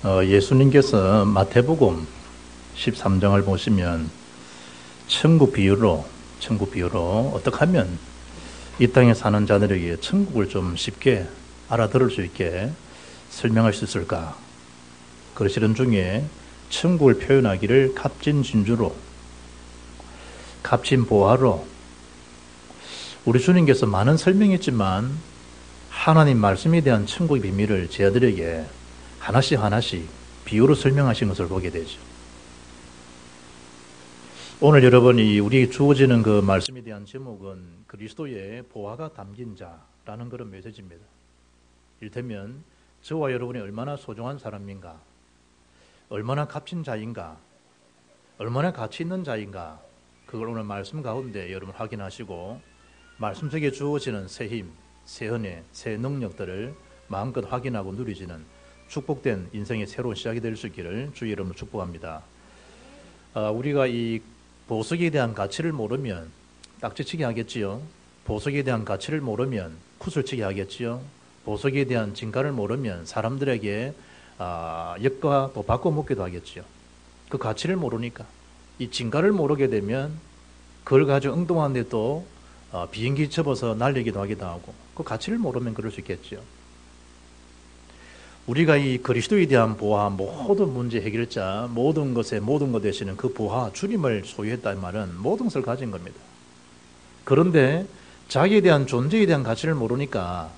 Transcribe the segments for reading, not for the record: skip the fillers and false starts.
예수님께서 마태복음 13장을 보시면 천국 비유로 어떻게 하면 이 땅에 사는 자들에게 천국을 좀 쉽게 알아들을 수 있게 설명할 수 있을까? 그러시는 중에 천국을 표현하기를 값진 진주로, 값진 보화로, 우리 주님께서 많은 설명했지만 하나님 말씀에 대한 천국의 비밀을 제자들에게 하나씩 비유로 설명하신 것을 보게 되죠. 오늘 여러분이 우리에게 주어지는 그 말씀에 대한 제목은 그리스도의 보화가 담긴 자라는 그런 메시지입니다. 이를테면 저와 여러분이 얼마나 소중한 사람인가, 얼마나 값진 자인가, 얼마나 가치 있는 자인가, 그걸 오늘 말씀 가운데 여러분 확인하시고 말씀 속에 주어지는 새 힘, 새 은혜, 새 능력들을 마음껏 확인하고 누리지는 축복된 인생의 새로운 시작이 될 수 있기를 주의 이름으로 축복합니다. 우리가 이 보석에 대한 가치를 모르면 딱지치기 하겠지요. 보석에 대한 가치를 모르면 구슬치기 하겠지요. 보석에 대한 진가를 모르면 사람들에게 역과 또 바꿔먹기도 하겠지요. 그 가치를 모르니까. 이 진가를 모르게 되면 그걸 가지고 엉뚱한 데 또 비행기 접어서 날리기도 하기도 하고, 그 가치를 모르면 그럴 수 있겠지요. 우리가 이 그리스도에 대한 보화, 모든 문제 해결자, 모든 것에 모든 것 되시는 그 보화, 주님을 소유했다는 말은 모든 것을 가진 겁니다. 그런데 자기에 대한 존재에 대한 가치를 모르니까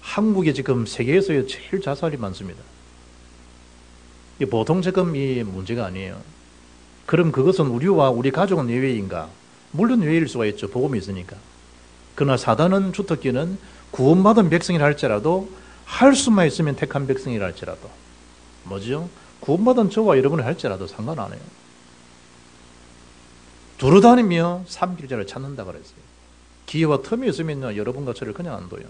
한국에 지금 세계에서의 제일 자살이 많습니다. 보통 지금 이 문제가 아니에요. 그럼 그것은 우리와 우리 가족은 예외인가? 물론 예외일 수가 있죠. 복음이 있으니까. 그러나 사단은 주특기는 구원받은 백성이라 할지라도, 할 수만 있으면 택한 백성이라 할지라도, 뭐죠? 구원받은 저와 여러분을 할지라도 상관 안 해요. 두루다니며 삼킬자를 찾는다 그랬어요. 기회와 틈이 있으면요, 여러분과 저를 그냥 안 둬요.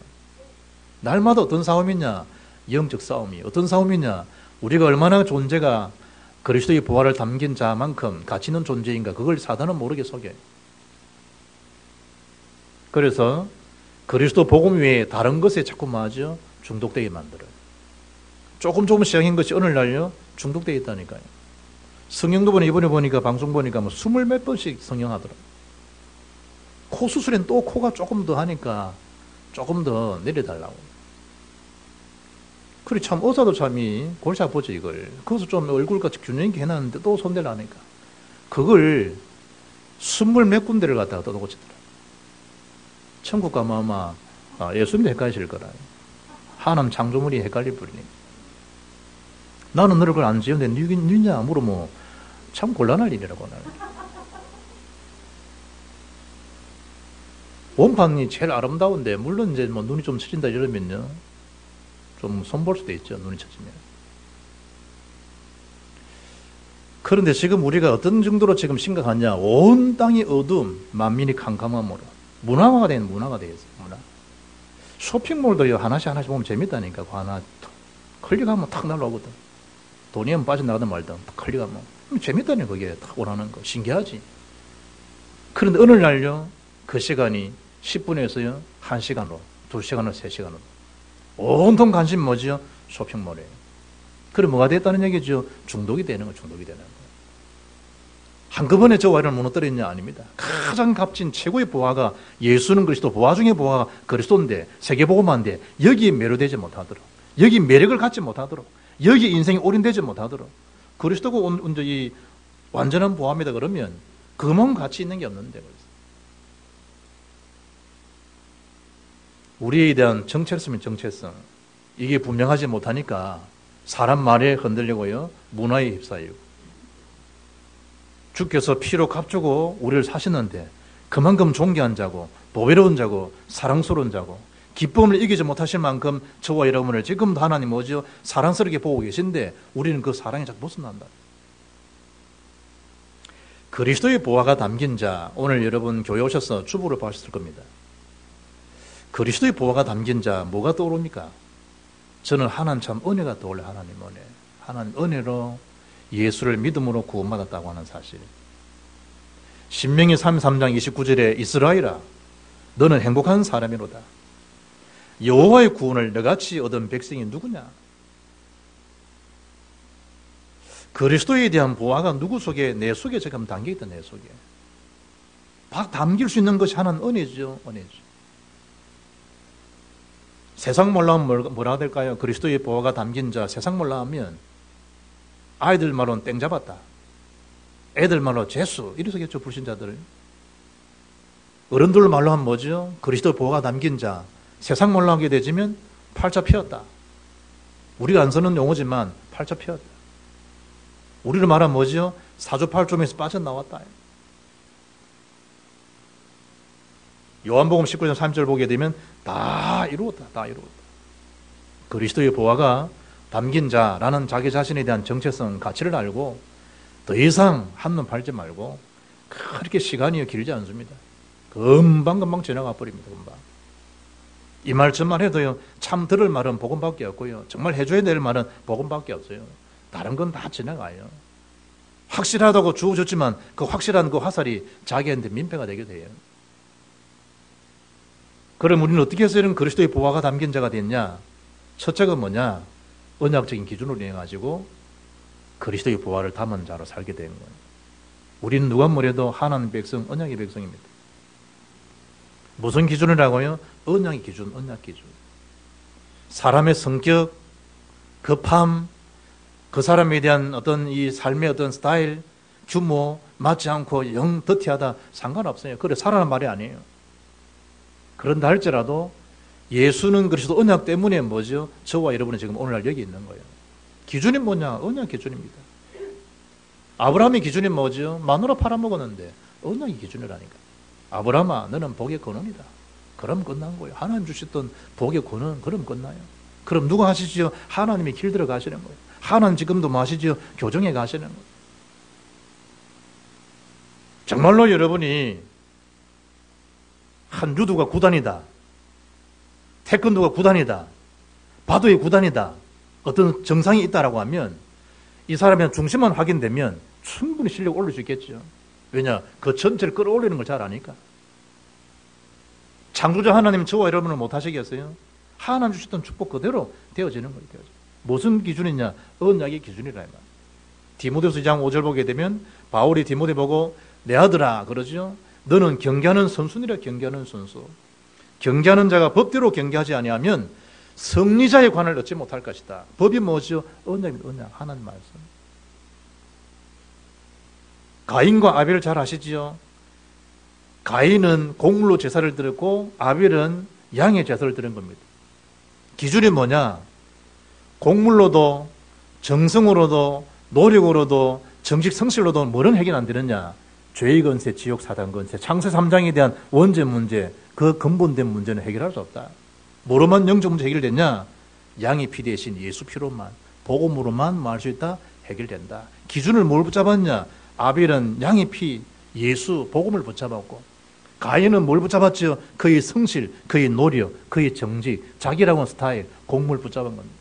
날마다 어떤 싸움이냐? 영적 싸움이. 어떤 싸움이냐? 우리가 얼마나 존재가 그리스도의 보화를 담긴 자만큼 가치 있는 존재인가, 그걸 사단은 모르게 속여요. 그래서 그리스도 복음 외에 다른 것에 자꾸 뭐하죠? 중독되게 만들어요. 조금 시작한 것이 어느 날요 중독되어 있다니까요. 성령도 보니 이번에 보니까 방송 보니까 뭐 20몇 번씩 성령하더라고요. 코 수술엔 또 코가 조금 더 하니까 조금 더 내려달라고. 그래 참 의사도 참이 골치 아프죠 이걸. 거기서 좀 얼굴같이 균형 있게 해놨는데 또 손대려니까 그걸 20몇 군데를 갖다가 또 고치더라. 천국 가면 아마 예수님도 헷갈리실 거라. 하나님 창조물이 헷갈릴 뿐이니까. 나는 너를 그걸 안 지었는데 니냐 물으면 참 곤란할 일이라고. 원판이 제일 아름다운데, 물론 이제 뭐 눈이 좀 처진다 이러면요 좀 손볼 수도 있죠. 눈이 처지면. 그런데 지금 우리가 어떤 정도로 지금 심각하냐? 온 땅이 어두움, 만민이 캄캄함으로 문화가 되어 있어요. 문화. 쇼핑몰도 하나씩 보면 재밌다니까. 그 하나 클릭하면 탁 날라오거든. 돈이 한번 빠져나가든 말든 클릭하면 재밌다니. 그게 탁 오라는 거 신기하지. 그런데 어느 날요 그 시간이 10분에서요 1시간으로, 2시간으로, 3시간으로 온통 관심 뭐지요? 쇼핑몰이에요. 그럼 뭐가 됐다는 얘기죠? 중독이 되는 거. 한꺼번에 저 와이를 무너뜨렸냐? 아닙니다. 가장 값진 최고의 보화가, 예수는 그리스도, 보화 중의 보화가 그리스도인데, 세계복음화인데 여기에 매료되지 못하도록, 여기 매력을 갖지 못하도록, 여기 인생이 올인되지 못하도록, 그리스도가 이 완전한 보화입니다. 그러면 그만 가치 있는 게 없는데, 우리에 대한 정체성이면 정체성, 이게 분명하지 못하니까 사람 말에 흔들리고요 문화에 휩싸이고, 주께서 피로 값주고 우리를 사셨는데 그만큼 존귀한 자고 보배로운 자고 사랑스러운 자고 기쁨을 이기지 못하실 만큼 저와 여러분을 지금도 하나님 뭐죠? 사랑스럽게 보고 계신데 우리는 그 사랑에 자꾸 벗어난다. 그리스도의 보화가 담긴 자, 오늘 여러분 교회 오셔서 주보를 보셨을 겁니다. 그리스도의 보화가 담긴 자, 뭐가 떠오릅니까? 저는 하나님 참 은혜가 떠올라요. 하나님 은혜. 하나님 은혜로 예수를 믿음으로 구원받았다고 하는 사실. 신명기 33장 29절에 이스라엘아 너는 행복한 사람이로다. 여호와의 구원을 너같이 얻은 백성이 누구냐? 그리스도에 대한 보화가 누구 속에? 내 속에 지금 담겨있다. 내 속에. 담길 수 있는 것이 하나는 은혜죠. 은혜죠. 세상 몰라 하면 뭐라 될까요? 그리스도의 보화가 담긴 자. 세상 몰라 하면 아이들 말로는 땡 잡았다. 애들 말로 재수. 이러겠죠. 불신자들. 어른들 말로 하면 뭐죠? 그리스도의 보화가 담긴 자. 세상 몰라 하게 되지면 팔자 피었다. 우리가 안 쓰는 용어지만 팔자 피었다. 우리를 말하면 뭐죠? 사주팔점에서 빠져나왔다. 요한복음 19장 3절 보게 되면 다 이루었다. 다 이루었다. 그리스도의 보화가 담긴 자라는 자기 자신에 대한 정체성, 가치를 알고 더 이상 한눈 팔지 말고 그렇게 시간이 길지 않습니다. 금방 지나가 버립니다. 금방. 이 말씀만 해도요, 참 들을 말은 복음밖에 없고요, 정말 해줘야 될 말은 복음밖에 없어요. 다른 건 다 지나가요. 확실하다고 주어졌지만 그 확실한 그 화살이 자기한테 민폐가 되게 돼요. 그럼 우리는 어떻게 해서 이런 그리스도의 보화가 담긴 자가 됐냐? 첫째가 뭐냐? 언약적인 기준으로 인해가지고 그리스도의 보화를 담은 자로 살게 된 거예요. 우리는 누가 뭐래도 하나님 백성, 언약의 백성입니다. 무슨 기준이라고요? 언약의 기준, 언약 기준. 사람의 성격, 급함, 그 사람에 대한 어떤 이 삶의 어떤 스타일, 규모, 맞지 않고 영 더티하다 상관없어요. 그래 살아라는 말이 아니에요. 그런다 할지라도 예수는 그리스도 언약 때문에 뭐죠? 저와 여러분이 지금 오늘날 여기 있는 거예요. 기준이 뭐냐? 언약 기준입니다. 아브라함의 기준이 뭐죠? 마누라 팔아먹었는데 언약의 기준이라니까. 아브라함아, 너는 복의 근원이다. 그럼 끝난 거예요. 하나님 주셨던 복의 근원, 그럼 끝나요. 그럼 누가 하시죠? 하나님이 길들어 가시는 거예요. 하나님 지금도 뭐 하시죠? 교정해 가시는 거예요. 정말로 여러분이 한 유도가 구단이다, 태권도가 구단이다, 바도의 구단이다, 어떤 정상이 있다라고 하면 이 사람의 중심만 확인되면 충분히 실력 올릴 수 있겠죠. 왜냐? 그 전체를 끌어올리는 걸 잘 아니까. 창조자 하나님 저와 여러분을 못 하시겠어요? 하나님 주셨던 축복 그대로 되어지는 거예요. 무슨 기준이냐? 언약의 기준이라 이 말. 디모데후서 2장 5절 보게 되면 바울이 디모데 보고 내 아들아 그러죠. 너는 경계하는 선수니라. 경계하는 선수. 경계하는 자가 법대로 경계하지 아니하면 승리자의 관을 얻지 못할 것이다. 법이 뭐죠? 언약입니다. 언약. 하나님 말씀. 가인과 아벨을 잘 아시지요? 가인은 곡물로 제사를 드렸고 아벨은 양의 제사를 드린 겁니다. 기준이 뭐냐? 곡물로도 정성으로도 노력으로도 정직 성실로도 뭐는 해결 안 되느냐? 죄의 건세, 지옥 사단 건세, 창세 3장에 대한 원죄 문제, 그 근본된 문제는 해결할 수 없다. 뭐로만 영적 문제 해결됐냐? 양의 피 대신 예수 피로만, 복음으로만 뭐 할 수 있다? 해결된다. 기준을 뭘 붙잡았냐? 아벨은 양의 피, 예수, 복음을 붙잡았고, 가인은 뭘 붙잡았죠? 그의 성실, 그의 노력, 그의 정직, 자기라고 하는 스타일, 곡물 붙잡은 겁니다.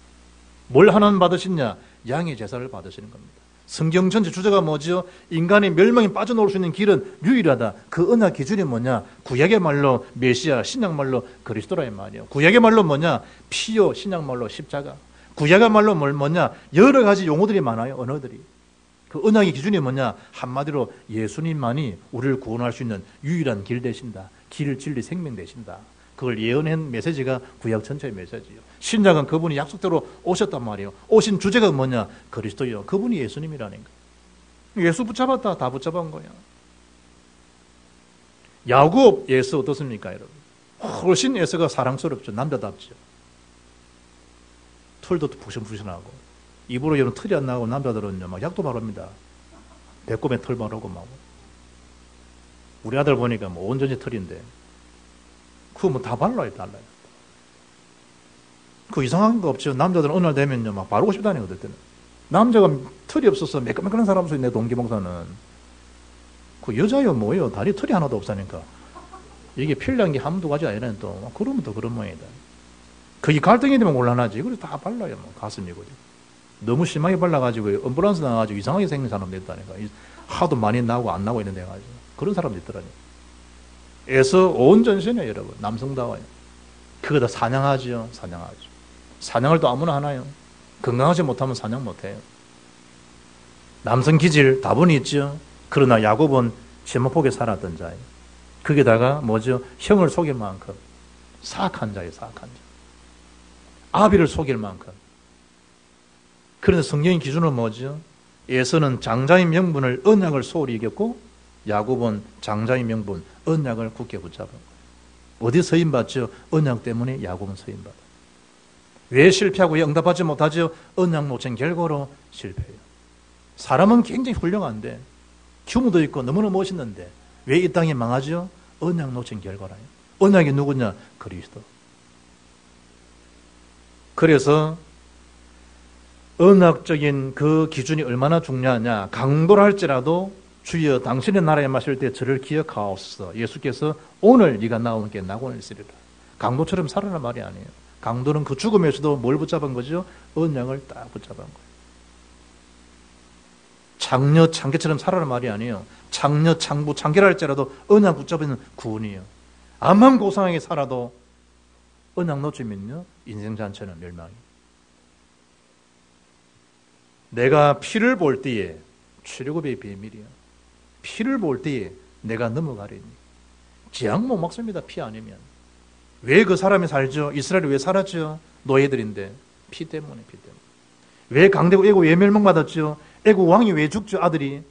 뭘 하나님 받으시냐? 양의 제사를 받으시는 겁니다. 성경 전체 주제가 뭐죠? 인간이 멸망에 빠져나올 수 있는 길은 유일하다. 그 언약 기준이 뭐냐? 구약의 말로 메시아, 신약 말로 그리스도라는 말이에요. 구약의 말로 뭐냐? 피요, 신약 말로 십자가. 구약의 말로 뭐냐? 여러 가지 용어들이 많아요. 언어들이. 그 언약의 기준이 뭐냐? 한마디로 예수님만이 우리를 구원할 수 있는 유일한 길 되신다. 길, 진리, 생명 되신다. 그걸 예언한 메시지가 구약 전체의 메시지예요. 신약은 그분이 약속대로 오셨단 말이에요. 오신 주제가 뭐냐? 그리스도요. 그분이 예수님이라니까. 예수 붙잡았다. 다 붙잡은 거야. 야곱 예수 어떻습니까, 여러분? 훨씬 예수가 사랑스럽죠. 남자답죠. 털도 푸신푸신하고. 입으로 여러분 털이 안 나고 남자들은요 막 약도 바릅니다. 배꼽에 털 바르고 막. 우리 아들 보니까 뭐 온전히 털인데 그거 뭐 다 발라요, 달라요. 그 이상한 거 없죠. 남자들은 어느 날 되면요 막 바르고 싶다는 거들 때는. 남자가 털이 없어서 매끈매끈한 사람 속에 내 동기 목사는 그 여자요 뭐예요? 다리 털이 하나도 없으니까 이게 필요한 게 한두 가지 아니라 또 그러면 또 그런 모양이다. 그게 갈등이 되면 곤란하지. 그래서 다 발라요. 뭐 가슴이고. 너무 심하게 발라가지고 앰뷸런스 나가지고 이상하게 생긴 사람도 있다니까. 하도 많이 나고 안 나고 있는데 가지고 그런 사람도 있더라고요. 에서 온 전신이에요, 여러분. 남성다워요. 그거 다 사냥하죠. 사냥하죠. 사냥을 또 아무나 하나요? 건강하지 못하면 사냥 못해요. 남성 기질 다분히 있죠. 그러나 야곱은 제목복에 살았던 자예요. 거기다가 뭐죠? 형을 속일 만큼 사악한 자예요. 사악한 자. 아비를 속일 만큼. 그런데 성경의 기준은 뭐죠? 에서는 장자의 명분을 언약을 소홀히 이겼고 야곱은 장자의 명분 언약을 굳게 붙잡은 거예요. 어디 서임받죠? 언약 때문에 야곱은 서임받아요. 왜 실패하고 왜 응답하지 못하죠? 언약 놓친 결과로 실패해요. 사람은 굉장히 훌륭한데 규모도 있고 너무나 멋있는데 왜 이 땅이 망하죠? 언약 놓친 결과라요. 언약이 누구냐? 그리스도. 그래서 언약적인 그 기준이 얼마나 중요하냐. 강도를 할지라도 주여 당신의 나라에 마실 때 저를 기억하옵소서. 예수께서 오늘 네가 나오는 나고는 있으리라. 강도처럼 살아라 말이 아니에요. 강도는 그 죽음에서도 뭘 붙잡은 거죠? 언약을 딱 붙잡은 거예요. 장녀 창개처럼 살아라 말이 아니에요. 장녀 창부 창개할지라도 언약 붙잡는 구원이에요. 암만 고상하게 살아도 언약 놓치면요 인생 자체는 멸망이에요. 내가 피를 볼 때에 출애굽의 비밀이에요. 피를 볼 때에 내가 넘어가리니 지향 못 먹습니다. 피 아니면. 왜 그 사람이 살죠? 이스라엘이 왜 살았죠? 노예들인데 피 때문에. 왜 강대국 애국 왜 멸망받았죠? 애국 왕이 왜 죽죠? 아들이.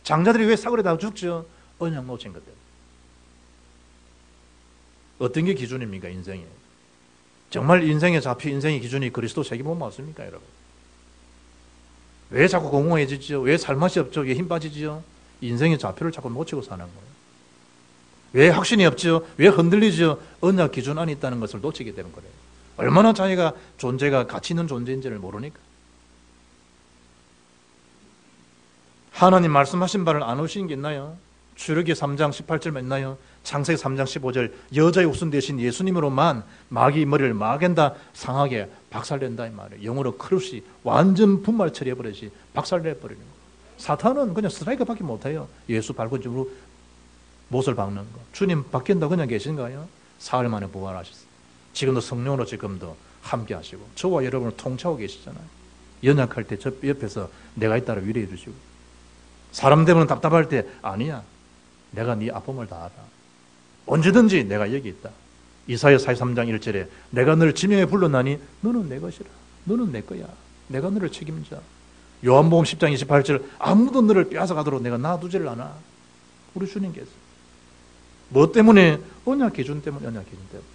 장자들이 왜 사거리에 다 죽죠? 언약 놓친 것 때문에. 어떤 게 기준입니까? 인생에. 정말 인생의 좌표, 인생의 기준이 그리스도 세계보험 맞습니까? 여러분. 왜 자꾸 공허해지죠? 왜 살맛이 없죠? 왜 힘 빠지죠? 인생의 좌표를 자꾸 놓치고 사는 거예요. 왜 확신이 없죠? 왜 흔들리죠? 언약 기준 안에 있다는 것을 놓치게 되는 거예요. 얼마나 자기가 존재가 가치 있는 존재인지를 모르니까. 하나님 말씀하신 바를 안 오신 게 있나요? 출애굽기 3장 18절 있나요? 창세기 3장 15절 여자의 후손 대신 예수님으로만 마귀 머리를 마겐다 상하게 박살낸다 이 말이에요. 영어로 크루시 완전 분말 처리해버리지 박살내버리는 거예요. 사탄은 그냥 스트라이크밖에 못해요. 예수 발군적으로 못을 박는 거. 주님 바뀐다 그냥 계신가요? 사흘 만에 부활하셨어요. 지금도 성령으로 지금도 함께 하시고 저와 여러분을 통치하고 계시잖아요. 연약할 때 저 옆에서 내가 있다라 위로해 주시고 사람 되면 답답할 때 아니야. 내가 네 아픔을 다 알아. 언제든지 내가 여기 있다. 이사야 43장 1절에 내가 너를 지명에 불러나니 너는 내 것이라. 너는 내 거야. 내가 너를 책임져. 요한복음 10장 28절 아무도 너를 빼앗아 가도록 내가 놔두지를 않아. 우리 주님께서. 뭐 때문에? 언약 기준 때문에. 언약 기준 때문에.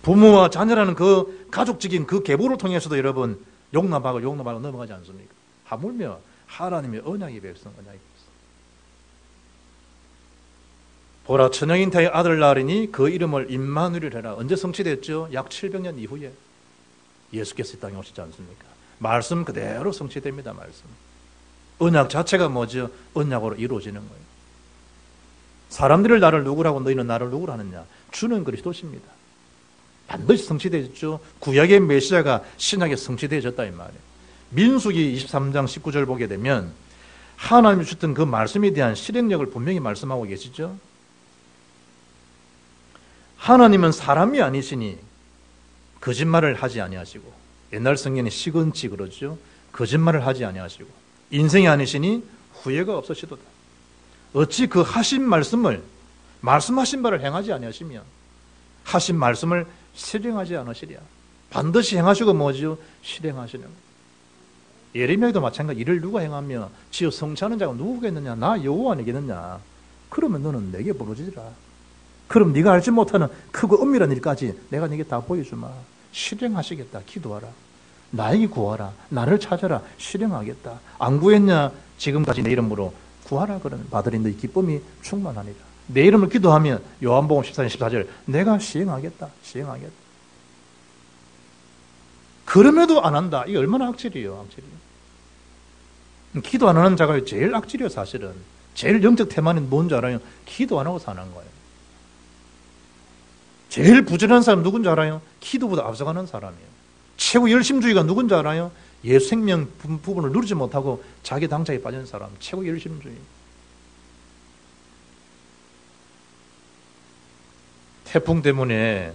부모와 자녀라는 그 가족적인 그 계보를 통해서도 여러분 용납하고 넘어가지 않습니까? 하물며 하나님의 언약의 백성, 언약의 백성. 보라 천양인 태의 아들 낳으리니 그 이름을 임마누엘이라 해라. 언제 성취됐죠? 약 700년 이후에 예수께서 이 땅에 오시지 않습니까? 말씀 그대로 성취됩니다. 말씀. 언약 자체가 뭐죠? 언약으로 이루어지는 거예요. 사람들이 나를 누구라고 너희는 나를 누구라 하느냐? 주는 그리스도십니다. 반드시 성취되었죠. 구약의 메시아가 신약에 성취되어졌다 이 말이에요. 민수기 23장 19절 보게 되면 하나님이 주셨던 그 말씀에 대한 실행력을 분명히 말씀하고 계시죠. 하나님은 사람이 아니시니 거짓말을 하지 아니하시고 옛날 성경에 시건치 그러죠. 거짓말을 하지 아니하시고 인생이 아니시니 후회가 없으시도다. 어찌 그 하신 말씀을 말씀하신 바를 행하지 아니하시며 하신 말씀을 실행하지 않으시랴. 반드시 행하시고 뭐죠? 실행하시는 거예요. 예레미야도 마찬가지. 이를 누가 행하며 지어 성취하는 자가 누구겠느냐? 나 여호와 아니겠느냐? 그러면 너는 내게 부르짖으라. 그럼 네가 알지 못하는 크고 은밀한 일까지 내가 네게 다 보여주마. 실행하시겠다. 기도하라. 나에게 구하라. 나를 찾아라. 실행하겠다. 안 구했냐? 지금까지 내 이름으로 구하라. 그러면 받으리 너희 기쁨이 충만하니라. 내 이름을 기도하면 요한복음 14장 14절 내가 시행하겠다. 시행하겠다. 그럼에도 안 한다. 이게 얼마나 악질이에요. 악질이에요. 기도 안 하는 자가 제일 악질이에요. 사실은. 제일 영적 태만은 뭔지 알아요? 기도 안 하고 사는 거예요. 제일 부지런한 사람 누군지 알아요? 기도보다 앞서가는 사람이에요. 최고 열심주의가 누군지 알아요? 예수 생명 부분을 누리지 못하고 자기 당착에 빠진 사람. 최고 열심주의. 태풍 때문에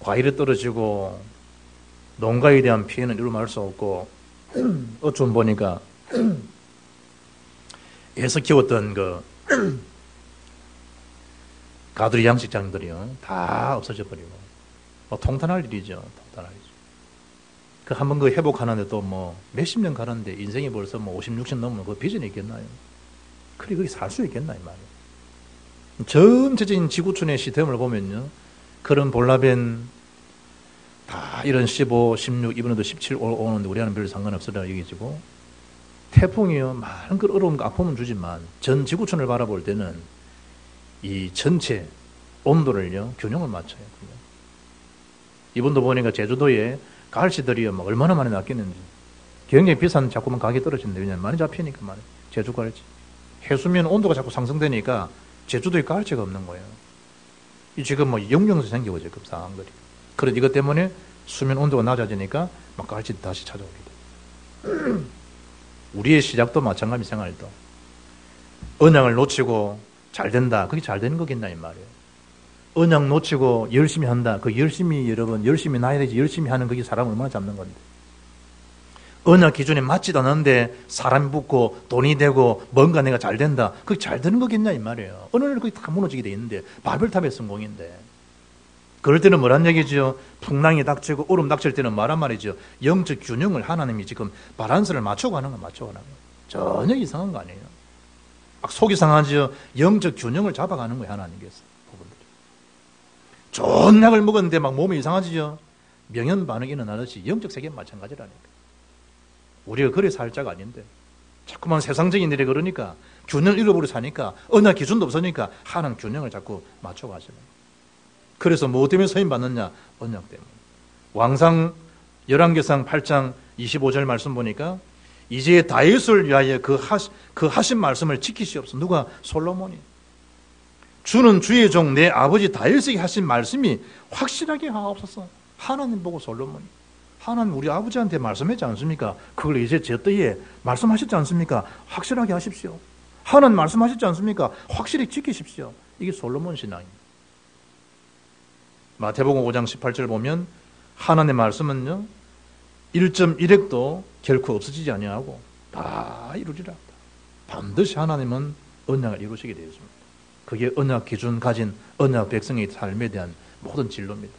과일이 떨어지고 농가에 대한 피해는 이루 말할 수 없고, 어쩜 보니까 애서 키웠던 그 가두리 양식장들이요 다 없어져 버리고, 통탄할 일이죠. 통탄할 일이죠. 그 한번 그 회복하는데 또 뭐 몇십 년 가는데 인생이 벌써 뭐 50, 60 넘으면 그 비전이 있겠나요? 그래 거기 살 수 있겠나 이 말이에요. 전체적인 지구촌의 시스템을 보면요, 그런 볼라벤 다 이런 15, 16, 이번에도 17 오는데 우리와는 별로 상관없으라 여기지고, 태풍이요 많은 그 어려움과 아픔은 주지만 전 지구촌을 바라볼 때는 이 전체 온도를요 균형을 맞춰야 돼요. 이번도 보니까 제주도에 갈치들이요 막 얼마나 많이 낚이는지, 굉장히 비싼 자꾸만 가격이 떨어진대. 왜냐면 많이 잡히니까 말이에요. 제주 갈치. 해수면 온도가 자꾸 상승되니까 제주도에 갈치가 없는 거예요. 이 지금 뭐 영영수 생기고 지금 상한 거리. 그래서 이것 때문에 수면 온도가 낮아지니까 막 갈치 다시 찾아오게 돼. 우리의 시작도 마찬가지. 생활도 언약을 놓치고 잘 된다, 그게 잘 되는 거겠나 이 말이에요. 언약 놓치고 열심히 한다, 그 열심히, 여러분 열심히 나야 되지, 열심히 하는 그게 사람을 얼마나 잡는 건데. 언약 기준에 맞지도 않는데 사람이 붙고 돈이 되고 뭔가 내가 잘 된다, 그게 잘 되는 거겠냐 이 말이에요. 어느 날 그게 다 무너지게 돼 있는데, 바벨탑의 성공인데. 그럴 때는 뭐란 얘기죠? 풍랑이 닥치고 얼음 닥칠 때는 뭐란 말이죠? 영적 균형을 하나님이 지금 바란스를 맞춰가는 거, 맞춰가는 거. 전혀 이상한 거 아니에요. 속이 상하죠? 영적 균형을 잡아가는 거예요, 하나님께서. 부분들이. 좋은 약을 먹었는데 막 몸이 이상하지요? 명현 반응이 일어나듯이 영적 세계는 마찬가지라니까. 우리가 그래 살 자가 아닌데 자꾸만 세상적인 일에 그러니까 균형을 잃어버려 사니까, 언약 기준도 없으니까 하나님 균형을 자꾸 맞춰가시는 거예요. 그래서 뭐 때문에 서임 받느냐? 언약 때문에. 왕상 열왕기상 8장 25절 말씀 보니까 이제 다윗을 위하여 그 하신 말씀을 지키시옵소서. 누가? 솔로몬이. 주는 주의 종 내 아버지 다윗에게 하신 말씀이 확실하게 하옵소서. 하나님 보고 솔로몬이. 하나님 우리 아버지한테 말씀했지 않습니까? 그걸 이제 제 때에 말씀하셨지 않습니까? 확실하게 하십시오. 하나님 말씀하셨지 않습니까? 확실히 지키십시오. 이게 솔로몬 신앙입니다. 마태복음 5장 18절 보면 하나님의 말씀은요 1.1핵도 결코 없어지지 아니하고 다 이루리라. 반드시 하나님은 언약을 이루시게 되어 있습니다. 그게 언약 기준 가진 언약 백성의 삶에 대한 모든 진로입니다.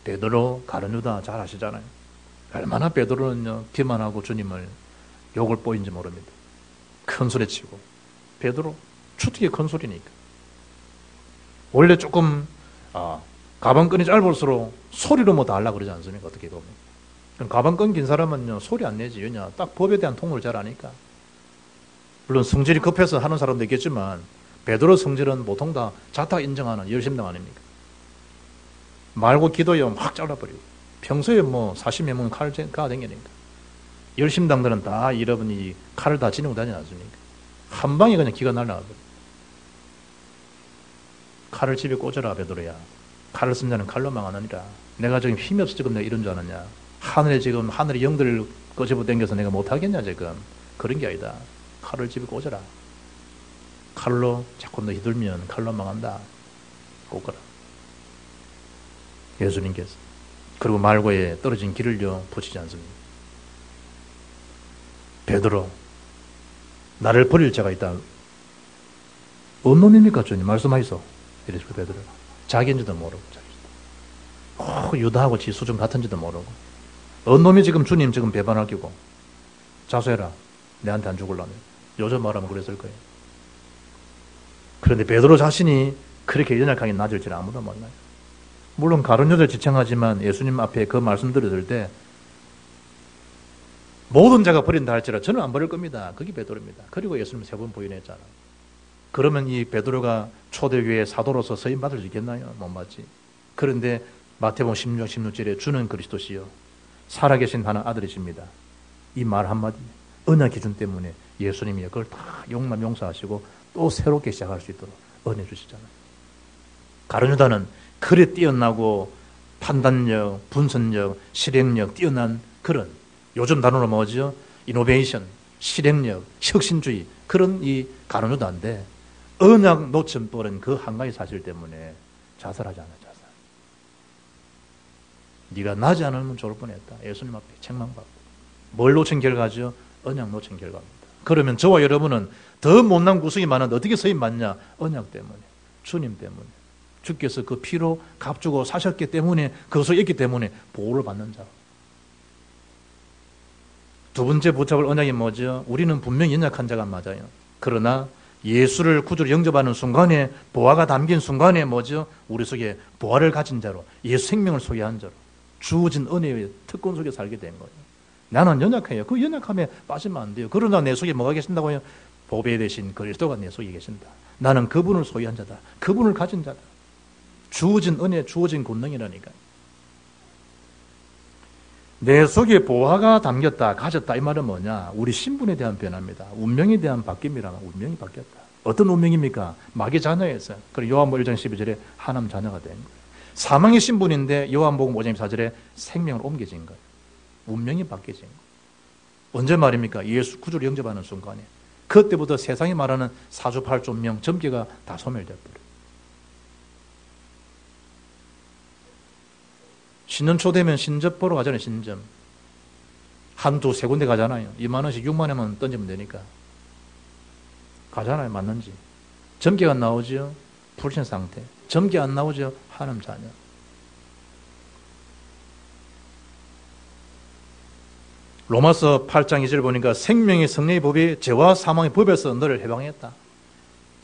베드로, 가룟 유다 잘 아시잖아요. 얼마나 베드로는요 기만하고 주님을 욕을 보인지 모릅니다. 큰 소리 치고. 베드로 주특기 큰 소리니까. 원래 조금 가방끈이 짧을수록 소리로 뭐 다 하려고 그러지 않습니까? 어떻게 보면. 그럼 가방끈 긴 사람은요 소리 안 내지. 왜냐? 딱 법에 대한 통로를 잘 아니까. 물론 성질이 급해서 하는 사람도 있겠지만 베드로 성질은 보통 다 자타 인정하는 열심당 아닙니까? 말고 기도요 확 잘라버리고. 평소에 뭐 사심에 먹는 칼을 가다니니까. 열심당들은 다 여러분이 칼을 다 지니고 다니지 않습니까? 한 방에 그냥 기가 날라가버려. 칼을 집에 꽂아라 베드로야. 칼을 쓴 자는 칼로 망하느니라. 내가 지금 힘이 없어 지금 내가 이런 줄 아느냐. 하늘에 지금 하늘의 영들을 꺼집어 당겨서 내가 못하겠냐 지금. 그런 게 아니다. 칼을 집에 꽂아라. 칼로 자꾸 너 휘둘면 칼로 망한다. 꽂아라. 예수님께서. 그리고 말고에 떨어진 길을요 붙이지 않습니다. 베드로 나를 버릴 자가 있다. 어느 놈입니까 주님? 말씀하이소. 이랬을 베드로가. 자기인지도 모르고 유다하고 지 수준 같은지도 모르고 어느 놈이 지금 주님 지금 배반할 끼고 자수해라. 내한테 안 죽을라면. 요즘 말하면 그랬을 거예요. 그런데 베드로 자신이 그렇게 연약하게 낮을 줄 아무도 몰라요. 물론 가룟 유다를 지칭하지만 예수님 앞에 그 말씀 들을 때 모든 자가 버린다 할지라 저는 안 버릴 겁니다. 그게 베드로입니다. 그리고 예수님 3번 부인했잖아. 그러면 이 베드로가 초대교회 사도로서 서임 받을 수 있겠나요? 못 받지. 그런데 마태복음 16절에 주는 그리스도시요 살아계신 하나님 아들이십니다. 이 말 한마디 언약 기준 때문에 예수님이 그걸 다 용서하시고 또 새롭게 시작할 수 있도록 은혜 주시잖아요. 가룟 유다는 그래 뛰어나고 판단력, 분석력, 실행력 뛰어난 그런 요즘 단어로 뭐죠? 이노베이션, 실행력, 혁신주의 그런 이 가룟 유다인데 언약 놓쳐버린 그 한 가지 사실 때문에 자살하지 않아요. 자살. 네가 나지 않으면 좋을 뻔했다. 예수님 앞에 책망받고. 뭘 놓친 결과죠? 언약 놓친 결과입니다. 그러면 저와 여러분은 더 못난 구석이 많은데 어떻게 서임 받냐? 언약 때문에, 주님 때문에. 주께서 그 피로 값주고 사셨기 때문에, 그것을 있기 때문에 보호를 받는 자. 두 번째 붙잡을 언약이 뭐죠? 우리는 분명히 연약한 자가 맞아요. 그러나 예수를 구주로 영접하는 순간에, 보화가 담긴 순간에 뭐죠? 우리 속에 보화를 가진 자로, 예수 생명을 소유한 자로, 주어진 은혜의 특권 속에 살게 된 거예요. 나는 연약해요. 그 연약함에 빠지면 안 돼요. 그러나 내 속에 뭐가 계신다고요? 보배 대신 그리스도가 내 속에 계신다. 나는 그분을 소유한 자다. 그분을 가진 자다. 주어진 은혜, 주어진 권능이라니까요. 내 속에 보화가 담겼다, 가졌다, 이 말은 뭐냐? 우리 신분에 대한 변화입니다. 운명에 대한 바뀜이라. 운명이 바뀌었다. 어떤 운명입니까? 마귀 자녀였어요. 그리고 요한복음 1장 12절에 하나님 자녀가 된 거예요. 사망의 신분인데 요한복음 5장 4절에 생명을 옮겨진 거예요. 운명이 바뀌어진 거예요. 언제 말입니까? 예수 구주를 영접하는 순간에. 그때부터 세상이 말하는 사주팔존명, 점괘가 다 소멸되어버려요. 신년초 되면 신접 보러 가잖아요. 신점. 한두 세 군데 가잖아요. 2만 원씩 6만 원만 던지면 되니까. 가잖아요. 맞는지. 점괘가 나오죠. 불신 상태. 점괘 안 나오죠. 하나님 자녀. 로마서 8장 2절 보니까 생명의 성령의 법이 죄와 사망의 법에서 너를 해방했다.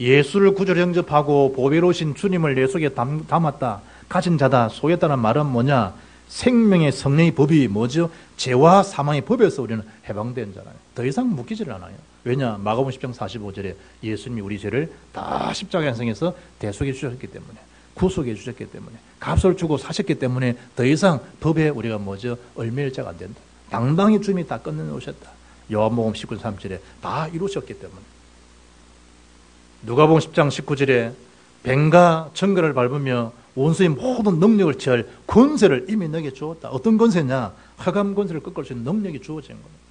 예수를 구주로 영접하고 보배로우신 주님을 내 속에 담았다. 가진 자다. 소유했다는 말은 뭐냐? 생명의 성령의 법이 뭐죠? 죄와 사망의 법에서 우리는 해방된 자라요. 더 이상 묶이질 않아요. 왜냐? 마가복음 10장 45절에 예수님이 우리 죄를 다 십자가에 행성해서 대속해 주셨기 때문에, 구속해 주셨기 때문에, 값을 주고 사셨기 때문에 더 이상 법에 우리가 뭐죠? 얽매일 자가 안 된다. 당당히 주님이 다 끝내놓으셨다. 요한복음 19장 3절에 다 이루셨기 때문에. 누가복음 10장 19절에 뱀과 정글을 밟으며 원수의 모든 능력을 취할 권세를 이미 너에게 주었다. 어떤 권세냐? 흑암 권세를 꺾을 수 있는 능력이 주어진 거예요.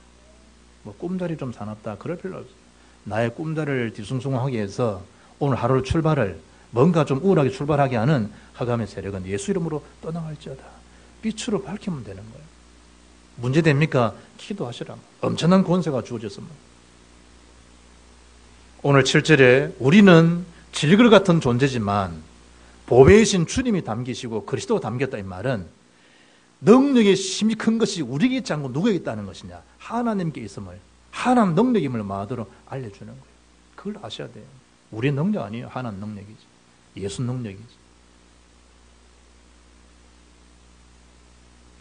뭐 꿈자리 좀 사납다. 그럴 필요 없어요. 나의 꿈자리를 뒤숭숭하게 해서 오늘 하루를 출발을 뭔가 좀 우울하게 출발하게 하는 흑암의 세력은 예수 이름으로 떠나갈지어다. 빛으로 밝히면 되는 거예요. 문제됩니까? 기도하시라. 엄청난 권세가 주어졌습니다. 오늘 7절에 우리는 질글 같은 존재지만 보배이신 주님이 담기시고 그리스도가 담겼다, 이 말은 능력의 힘이 큰 것이 우리에게 있지 않고 누구에게 있다는 것이냐? 하나님께 있음을, 하나님 능력임을 마음대로 알려주는 거예요. 그걸 아셔야 돼요. 우리의 능력 아니에요. 하나님 능력이지. 예수 능력이지.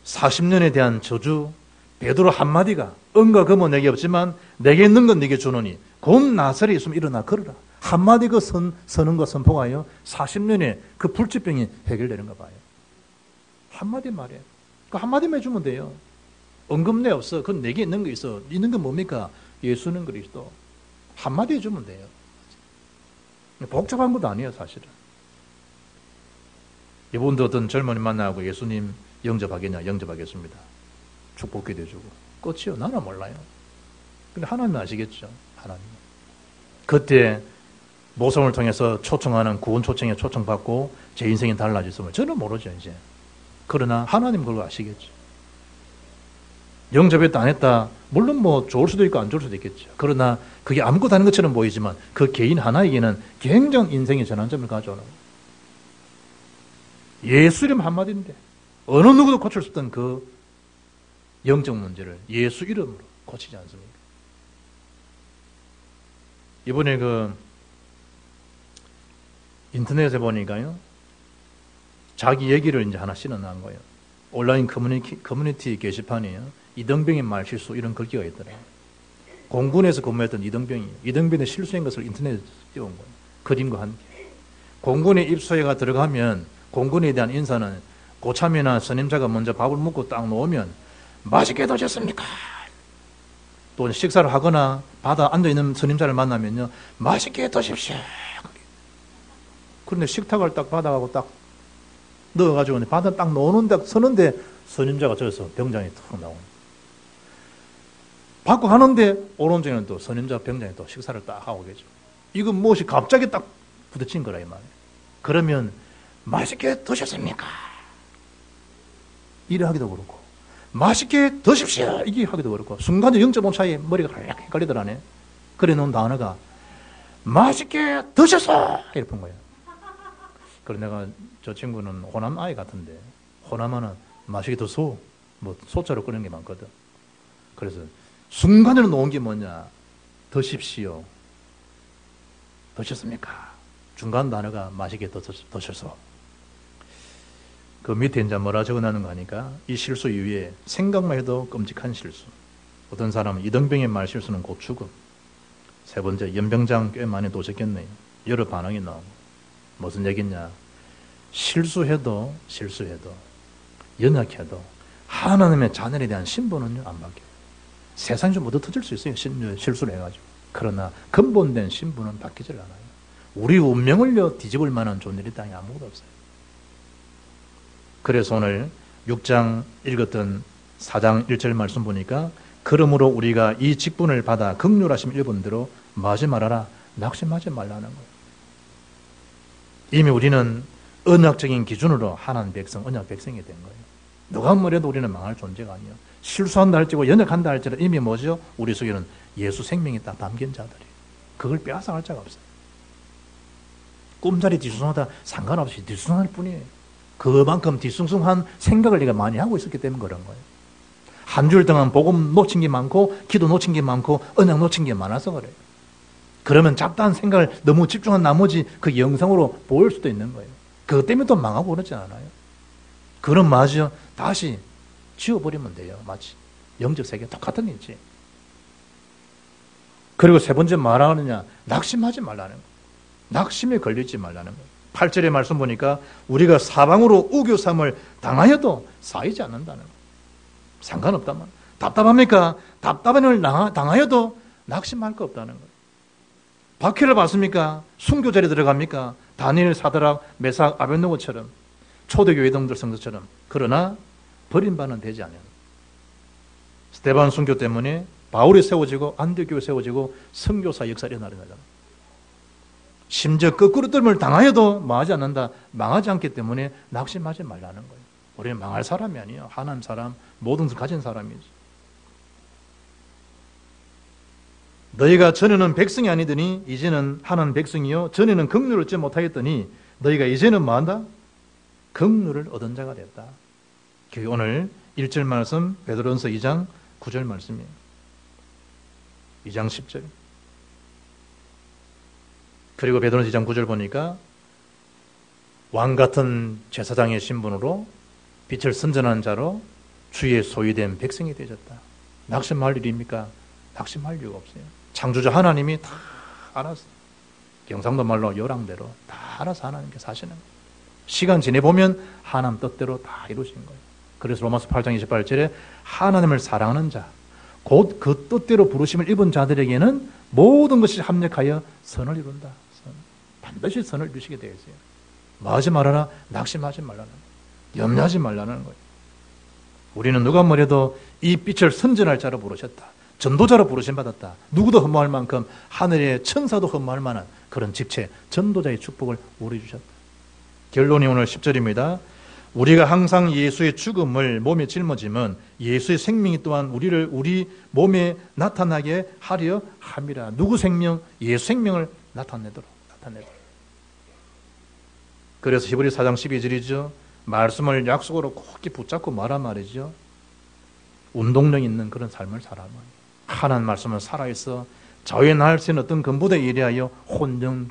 40년에 대한 저주, 베드로 한마디가 은과 금은 내게 없지만 내게 있는 건 내게 주노니 곧 나사렛에 있으면 일어나 걸어라. 한마디 그 서는 것 선포가요 40년에 그 불치병이 해결되는가 봐요. 한마디 말이에요. 그 한마디만 해주면 돼요. 은금 내 없어. 그건 내게 있는 거 있어. 있는 건 뭡니까? 예수는 그리스도. 한마디 해주면 돼요. 복잡한 것도 아니에요, 사실은. 이분도 어떤 젊은이 만나고 예수님 영접하겠냐? 영접하겠습니다. 축복기도 해주고. 끝이요. 나는 몰라요. 근데 하나님은 아시겠죠. 하나님. 그때 모성을 통해서 초청하는 구원 초청에 초청받고 제 인생이 달라졌으면 저는 모르죠, 이제. 그러나 하나님 그걸 아시겠죠. 영접했다 안 했다 물론 뭐 좋을 수도 있고 안 좋을 수도 있겠죠. 그러나 그게 아무것도 아닌 것처럼 보이지만 그 개인 하나에게는 굉장히 인생의 전환점을 가져오는 거예요. 예수 이름 한마디인데 어느 누구도 고칠 수 없던 그 영적 문제를 예수 이름으로 고치지 않습니까? 이번에 그 인터넷에 보니까요, 자기 얘기를 이제 하나 실어놓은 거예요. 온라인 커뮤니티 게시판이에요. 이등병의 말실수 이런 글귀가 있더라고요. 공군에서 근무했던 이등병이에요. 이등병의 실수인 것을 인터넷에 띄운 거예요. 그림과 함께. 공군에 입소해가 들어가면 공군에 대한 인사는 고참이나 선임자가 먼저 밥을 먹고 딱 놓으면 맛있게 드셨습니까? 또 식사를 하거나 바다 앉아있는 선임자를 만나면요, 맛있게 드십시오. 그런데 식탁을 딱 받아가고 딱 넣어가지고 바다 딱 놓는데 서는데 선임자가 저기서 병장이 툭 나오는. 받고 하는데 오른쪽에는 또 선임자 병장이 또 식사를 딱 하고 계죠. 이건 무엇이 갑자기 딱 부딪힌 거라 이 말이에요. 그러면 맛있게 드셨습니까? 이래 하기도 그렇고, 맛있게 드십시오 이게 하기도 그렇고, 순간적으로 0.5 차이에 머리가 헷갈리더라네. 그래 놓은 단어가 맛있게 드셔서 이렇게 본 거야. 그래 내가 저 친구는 호남 아이 같은데, 호남어는 맛있게 드소, 뭐 소자로 끄는 게 많거든. 그래서 순간적으로 놓은 게 뭐냐, 드십시오. 드셨습니까? 중간 단어가 맛있게 드셔서. 그 밑에 이제 뭐라 적어놨는 거 하니까, 이 실수 이후에 생각만 해도 끔찍한 실수. 어떤 사람은 이등병의 말 실수는 곧 죽음. 세 번째, 연병장 꽤 많이 도셨겠네요. 여러 반응이 나오고. 무슨 얘기냐, 실수해도 연약해도 하나님의 자녀에 대한 신분은요 안 바뀌어요. 세상이 좀 얻어 터질 수 있어요, 실수를 해가지고. 그러나 근본된 신분은 바뀌질 않아요. 우리 운명을요 뒤집을 만한 좋은 일이 땅에 아무것도 없어요. 그래서 오늘 6장 읽었던 4장 1절 말씀 보니까, 그러므로 우리가 이 직분을 받아 긍휼하심 1번대로 마지 말아라, 낙심하지 말라는 거예요. 이미 우리는 언약적인 기준으로 하나님 백성, 언약 백성이 된 거예요. 누가 뭐래도 우리는 망할 존재가 아니에요. 실수한다 할지고 연약한다 할지라도 이미 뭐죠? 우리 속에는 예수 생명이 딱 담긴 자들이에요. 그걸 빼앗아갈 자가 없어요. 꿈자리 뒤숭숭하다 상관없이 뒤숭숭할 뿐이에요. 그만큼 뒤숭숭한 생각을 내가 많이 하고 있었기 때문에 그런 거예요. 한 주일 동안 복음 놓친 게 많고, 기도 놓친 게 많고, 언약 놓친 게 많아서 그래요. 그러면 잡다한 생각을 너무 집중한 나머지 그 영상으로 보일 수도 있는 거예요. 그것 때문에 또 망하고 그러지 않아요? 그럼 마저 다시 지워버리면 돼요. 마치 영적 세계 똑같은 게 있지. 그리고 세 번째 뭐라 하느냐, 낙심하지 말라는 거예요. 낙심에 걸리지 말라는 거예요. 8절의 말씀 보니까 우리가 사방으로 우겨삼을 당하여도 쌓이지 않는다는 거예요. 상관없다만. 답답합니까? 답답함을 당하여도 낙심할 거 없다는 거예요. 박해를 받습니까? 순교절에 들어갑니까? 다니엘, 사드락, 메삭, 아벳노고처럼, 초대교회 동들 성도처럼. 그러나 버림받는 되지 않아요. 스데반 순교 때문에 바울이 세워지고 안디옥 세워지고 선교사 역사를 일어나는 거잖아요. 심지어 거꾸로 뜸을 당하여도 망하지 않는다. 망하지 않기 때문에 낙심하지 말라는 거예요. 우리는 망할 사람이 아니에요. 하나님 사람, 모든 것을 가진 사람이지. 너희가 전에는 백성이 아니더니 이제는 하나님 백성이요, 전에는 긍휼을 얻지 못하였더니 너희가 이제는 뭐한다? 긍휼을 얻은 자가 됐다. 그게 오늘 1절 말씀, 베드로전서 2장 9절 말씀이에요. 2장 10절. 그리고 베드로전서 2장 9절 보니까 왕같은 제사장의 신분으로 빛을 선전한 자로 주의 소유된 백성이 되셨다. 낙심할 일입니까? 낙심할 이유가 없어요. 창조주 하나님이 다 알아서, 경상도 말로 요랑대로 다 알아서 하나님께서 하시는 거예요. 시간 지내보면 하나님 뜻대로 다 이루신 거예요. 그래서 로마서 8장 28절에 하나님을 사랑하는 자, 곧 그 뜻대로 부르심을 입은 자들에게는 모든 것이 합력하여 선을 이룬다. 반드시 선을 이루시게 되어 있어요. 뭐하지 말아라? 낙심하지 말라는 거예요. 염려하지 말라는 거예요. 우리는 누가 뭐래도 이 빛을 선전할 자로 부르셨다. 전도자로 부르심 받았다. 누구도 흠모할 만큼 하늘의 천사도 흠모할 만한 그런 직체, 전도자의 축복을 우리 주셨다. 결론이 오늘 10절입니다. 우리가 항상 예수의 죽음을 몸에 짊어지면 예수의 생명이 또한 우리 몸에 나타나게 하려 함이라. 누구 생명? 예수 생명을 나타내도록. 그래서 히브리 4장 12절이죠. 말씀을 약속으로 굳게 붙잡고 말한 말이죠. 운동력 있는 그런 삶을 살아라. 하나님 말씀은 살아있어 자유할 수 있는 어떤 근부대 이래하여 혼정,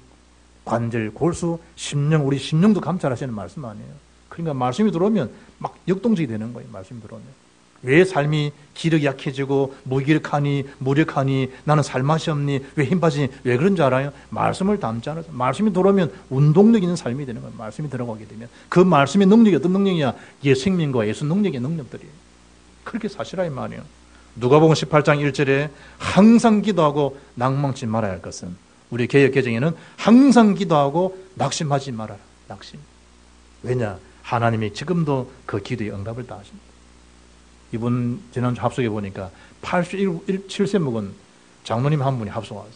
관절, 골수, 심령, 우리 심령도 감찰하시는 말씀 아니에요. 그러니까 말씀이 들어오면 막 역동적이 되는 거예요. 말씀이 들어오면. 왜 삶이 기력이 약해지고 무기력하니, 무력하니, 나는 살맛이 없니, 왜 힘빠지니, 왜 그런 줄 알아요? 말씀을 담지 않아서. 말씀이 들어오면 운동력 있는 삶이 되는 거예요. 말씀이 들어가게 되면. 그 말씀의 능력이 어떤 능력이냐? 예수 생명과 예수 능력의 능력들이에요. 그렇게 사시라 이 말이에요. 누가복음 18장 1절에 항상 기도하고 낙망치 말아야 할 것은, 우리 개역 개정에는 항상 기도하고 낙심하지 말아라. 낙심. 왜냐? 하나님이 지금도 그 기도의 응답을 다 하십니다. 이번 지난주 합석에 보니까 87세 먹은 장로님 한 분이 합석 왔어요.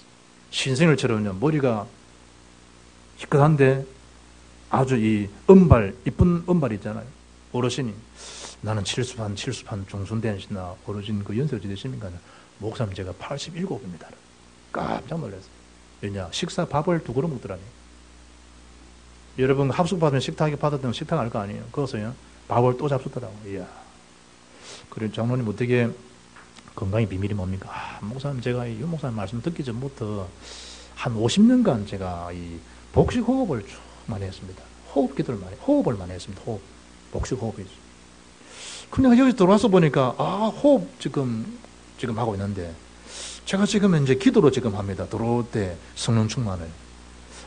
신생일처럼요, 머리가 희끗한데 아주 이 은발, 이쁜 은발 있잖아요. 어르신이 나는 칠수판 중순대신나 어르신 그 연세가 되십니까? 목사님 제가 87입니다. 깜짝 놀랐어요. 왜냐? 식사 밥을 2그릇 먹더라니. 여러분 합숙 받으면 식탁에 받았던 식탁 알 거 아니에요? 그것은요 밥을 또 잡수더라고. 이야. 그래 장로님 어떻게 건강의 비밀이 뭡니까? 목사님 제가 이 목사님 말씀 듣기 전부터 한 50년간 제가 이 복식 호흡을 쭉 많이 했습니다. 호흡을 많이 했습니다. 복식 호흡이죠. 근데 여기 들어와서 보니까 호흡 지금 하고 있는데 제가 지금 이제 기도로 지금 합니다. 들어올 때 성령 충만을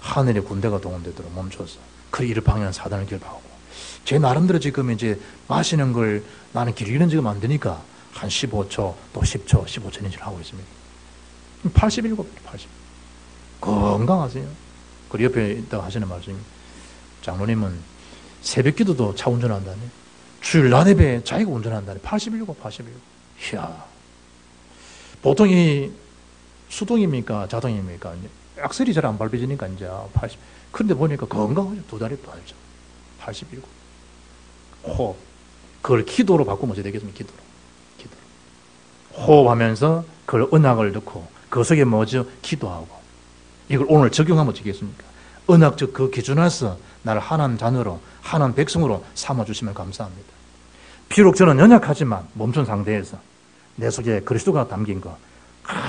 하늘의 군대가 동원되도록 멈춰서 그리 이를 방해하는 사단을 결박하고 제 나름대로 지금 이제 마시는 걸 나는 길이는 지금 안 되니까 한 15초 또 10초 15초 인지를 하고 있습니다. 87 건강하세요. 그리고 옆에 있다가 하시는 말씀이 장로님은 새벽 기도도 차 운전한다네. 주일 낮 예배 자기가 운전한다네. 87. 이야. 보통 이 수동입니까? 자동입니까? 악셀이 잘 안 밟혀지니까 이제 80. 그런데 보니까 건강하죠. 2다리 또 알죠. 87. 호흡. 그걸 기도로 바꾸면 어떻게 되겠습니까? 기도로. 호흡하면서 그걸 언약을 넣고 그 속에 뭐죠? 기도하고. 이걸 오늘 적용하면 어떻게 되겠습니까? 언약적 그 기준에서 나를 하나님 자녀로, 하나님 백성으로 삼아주시면 감사합니다. 비록 저는 연약하지만 멈춘 상태에서 내 속에 그리스도가 담긴 거,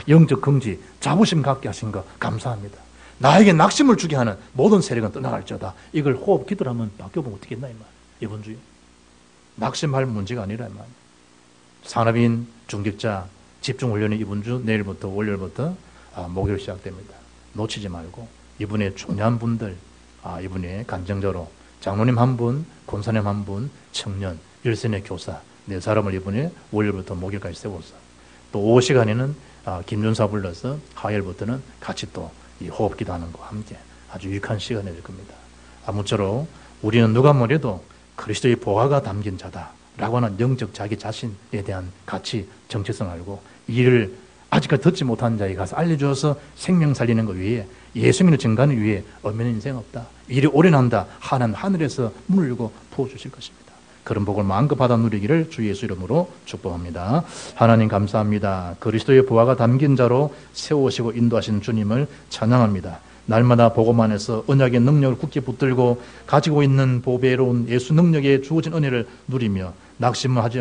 영적 긍지, 자부심 갖게 하신 거 감사합니다. 나에게 낙심을 주게 하는 모든 세력은 떠나갈지어다. 이걸 호흡 기도를 하면 바뀌어보면 어떻게 했나 이 말. 이번 주에 낙심할 문제가 아니라 이 말. 산업인, 중직자, 집중훈련이 이번 주 내일부터 월요일부터 목요일 시작됩니다. 놓치지 말고 이분의 중요한 분들, 이분의 간증자로 장로님 한 분, 권사님 한 분, 청년, 일선의 교사 4사람을 이분이 월요일부터 목요일까지 세워서 또 오후 시간에는 김준사 불러서 화요일부터는 같이 또 이 호흡 기도하는 것과 함께 아주 유익한 시간이 될 겁니다. 아무쪼록 우리는 누가 뭐래도 그리스도의 보화가 담긴 자다라고 하는 영적 자기 자신에 대한 가치, 정체성을 알고 이를 아직까지 듣지 못한 자에게 가서 알려주어서 생명 살리는 것 위에 예수님의 증가는 위에 없는 인생 없다. 일이 오래 난다. 하나님 하늘에서 문을 열고 부어주실 것입니다. 그런 복을 마음껏 받아 누리기를 주 예수 이름으로 축복합니다. 하나님 감사합니다. 그리스도의 보화가 담긴 자로 세우시고 인도하시는 주님을 찬양합니다. 날마다 복음 안에서 언약의 능력을 굳게 붙들고 가지고 있는 보배로운 예수 능력에 주어진 은혜를 누리며 낙심을 하지